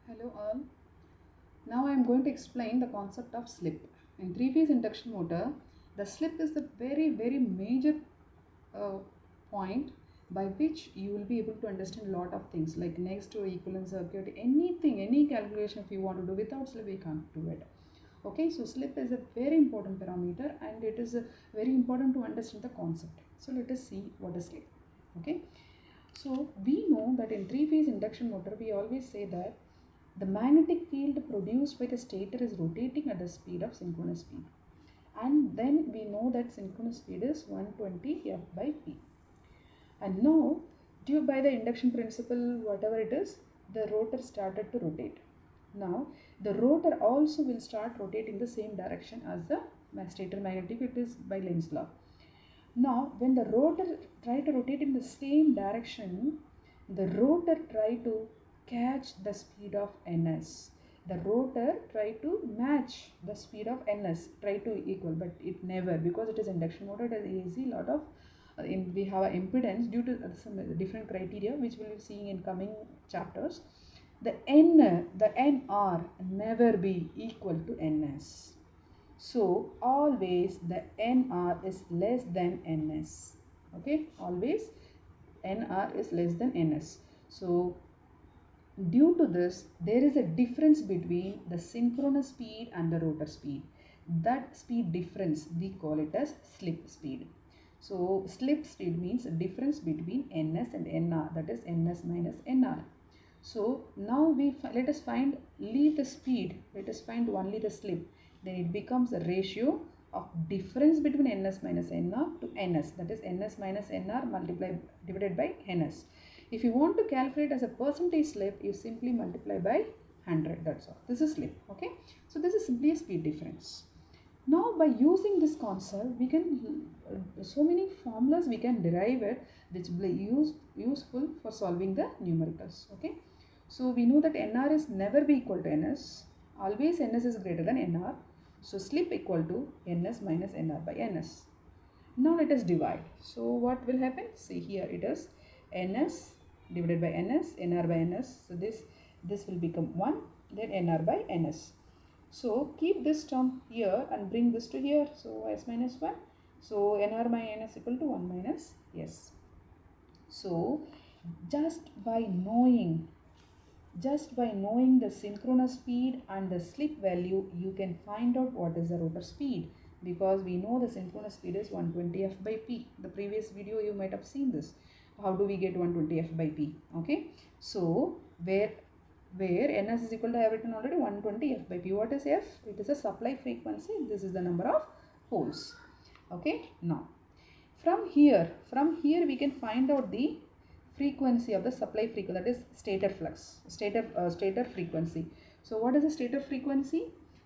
Hello all. Now I am going to explain the concept of slip. In three-phase induction motor, the slip is the very major uh, point by which you will be able to understand a lot of things like next to equivalent circuit, anything, any calculation if you want to do without slip, we can't do it. Okay, so slip is a very important parameter and it is very important to understand the concept. So let us see what is slip. Okay, so we know that in three-phase induction motor, we always say that the magnetic field produced by the stator is rotating at the speed of synchronous speed. And then we know that synchronous speed is 120 F by P. And now, due by the induction principle, whatever it is, the rotor started to rotate. Now, the rotor also will start rotating the same direction as the stator magnetic, it is by Lenz's law. Now, when the rotor try to rotate in the same direction, the rotor try to catch the speed of ns. The rotor try to match the speed of ns, try to equal, but it never, because it is induction motor, it is easy lot of we have an impedance due to some different criteria which we will be seeing in coming chapters. The nr never be equal to ns. So always the nr is less than ns. Okay, always nr is less than ns. So due to this, there is a difference between the synchronous speed and the rotor speed. That speed difference we call it as slip speed. So slip speed means difference between ns and nr, that is ns minus nr. So now let us find leave the speed, let us find only the slip. Then it becomes a ratio of difference between ns minus nr to ns, that is ns minus nr divided by ns. If you want to calculate as a percentage slip, you simply multiply by 100, that's all. This is slip, okay? So this is simply a speed difference. Now by using this concept, we can so many formulas we can derive it which will be useful for solving the numericals, okay? So we know that nr is never be equal to ns, always ns is greater than nr. So slip equal to ns minus nr by ns. Now let us divide. So what will happen? See here it is ns divided by ns, nr by ns. So this will become 1, then nr by ns. So keep this term here and bring this to here. So s minus 1. So nr by ns equal to 1 minus s. So just by knowing the synchronous speed and the slip value, you can find out what is the rotor speed, because we know the synchronous speed is 120 F by P. The previous video you might have seen this. How do we get 120 F by P? Okay. So where ns is equal to, I have written already 120 F by P. What is F? It is a supply frequency. This is the number of poles. Okay. Now from here we can find out the frequency of the supply frequency, that is stator flux, stator frequency. So what is the stator frequency?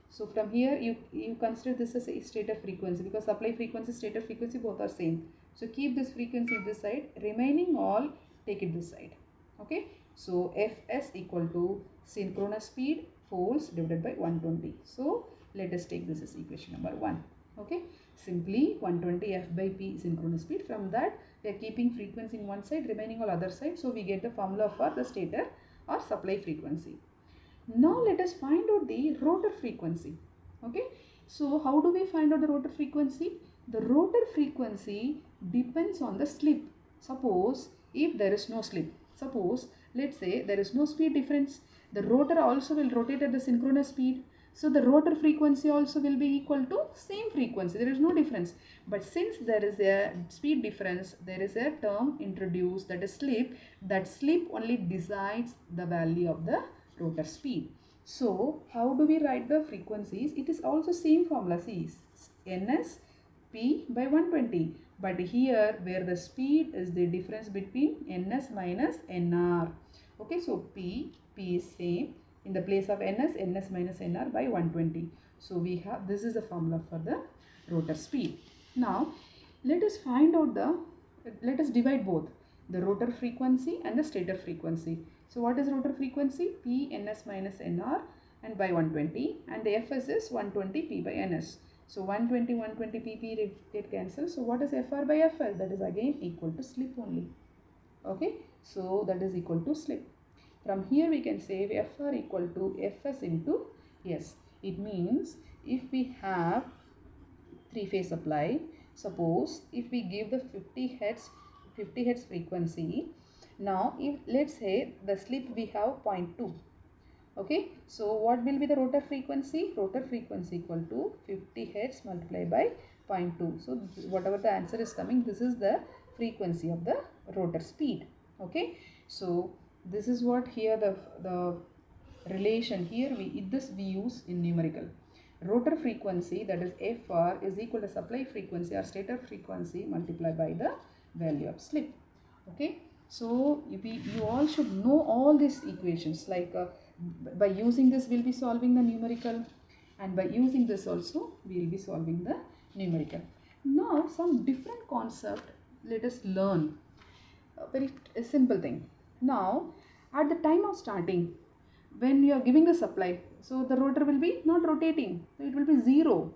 So from here you consider this as a stator frequency, because supply frequency, stator frequency both are same. So keep this frequency this side, remaining all take it this side. Okay. So Fs equal to synchronous speed poles divided by 120. So let us take this as equation number 1. Okay. Simply 120 F by P synchronous speed. From that we are keeping frequency in one side, remaining all other side. So we get the formula for the stator or supply frequency. Now let us find out the rotor frequency. Okay. So how do we find out the rotor frequency? The rotor frequency depends on the slip. Suppose if there is no slip, suppose let's say there is no speed difference, the rotor also will rotate at the synchronous speed. So the rotor frequency also will be equal to same frequency. There is no difference. But since there is a speed difference, there is a term introduced, that is slip. That slip only decides the value of the rotor speed. So how do we write the frequencies? It is also same formula. See, ns p by 120. But here where the speed is the difference between ns minus nr. Okay, so p is same. In the place of ns minus nr by 120. So we have, this is the formula for the rotor speed. Now let us find out let us divide both the rotor frequency and the stator frequency. So what is rotor frequency? P ns minus nr and by 120, and the Fs is 120 P by ns. So 120 P get cancelled. So what is Fr by Fl? That is again equal to slip only. Okay, so that is equal to slip. From here we can say Fr equal to Fs into S. It means if we have three-phase supply, suppose if we give the 50 hertz frequency, now if let's say the slip we have 0.2. Okay, so what will be the rotor frequency? Rotor frequency equal to 50 hertz multiplied by 0.2. So whatever the answer is coming, this is the frequency of the rotor speed. Okay, so this is what here the relation here we use in numerical. Rotor frequency, that is Fr, is equal to supply frequency or stator frequency multiplied by the value of slip. Okay, so you all should know all these equations, like by using this we'll be solving the numerical, and by using this also we'll be solving the numerical. Now some different concept let us learn. A simple thing. Now at the time of starting, when you are giving the supply, so the rotor will be not rotating, so it will be 0.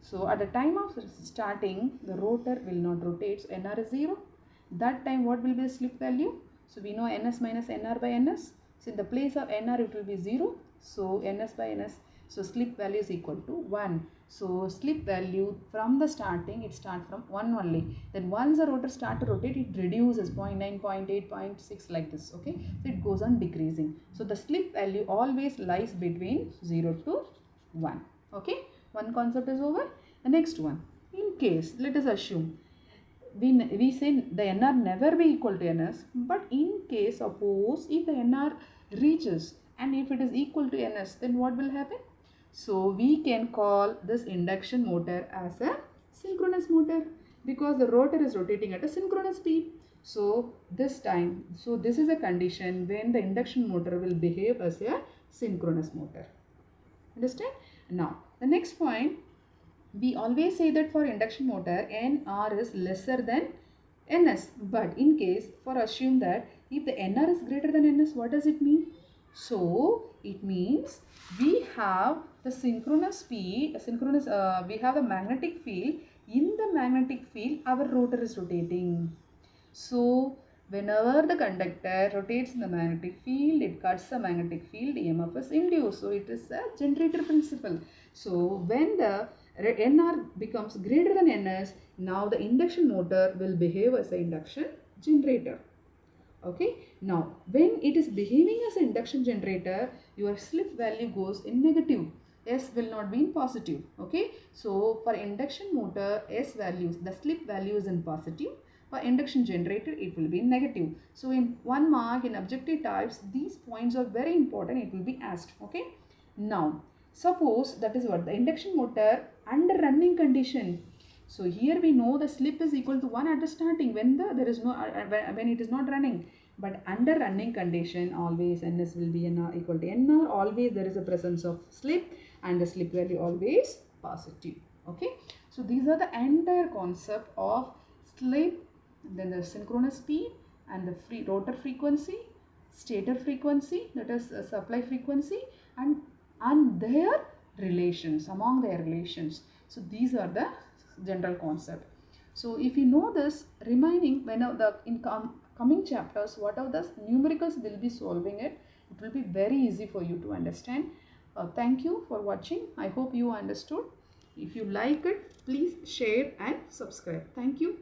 So at the time of starting, the rotor will not rotate, so NR is 0. That time what will be the slip value? So we know NS minus NR by NS. So in the place of NR it will be 0. So NS by NS. So slip value is equal to 1. So slip value from the starting, it starts from 1 only. Then once the rotor starts to rotate, it reduces 0.9, 0.8, 0.6 like this. Okay, so it goes on decreasing. So the slip value always lies between 0 to 1. Okay, one concept is over. The next one, in case, let us assume we say the NR never be equal to NS, but in case suppose if the NR reaches and if it is equal to NS, then what will happen? So we can call this induction motor as a synchronous motor because the rotor is rotating at a synchronous speed. So this time, so this is a condition when the induction motor will behave as a synchronous motor. Understand? Now the next point, we always say that for induction motor NR is lesser than NS, but in case for assume that if the NR is greater than NS, what does it mean? So it means we have the synchronous speed, we have the magnetic field. In the magnetic field, our rotor is rotating. So whenever the conductor rotates in the magnetic field, it cuts the magnetic field, EMF is induced. So it is a generator principle. So when the NR becomes greater than NS, now the induction motor will behave as an induction generator. Okay, now when it is behaving as an induction generator, your slip value goes in negative. S will not be in positive. Okay, so for induction motor, S values, the slip value is in positive. For induction generator, it will be negative. So in 1 mark in objective types, these points are very important. It will be asked. Okay, now suppose that is what the induction motor under running condition. So here we know the slip is equal to 1 at the starting when there is no when it is not running. But under running condition, always NS will be NR equal to NR. Always there is a presence of slip and the slip value always positive. Okay. So these are the entire concept of slip, then the synchronous speed and the free rotor frequency, stator frequency, that is supply frequency, and their relations, among their relations. So these are the general concept. So if you know this, remaining when in coming chapters, what are the numericals will be solving it will be very easy for you to understand. Thank you for watching. I hope you understood. If you like it, please share and subscribe. Thank you.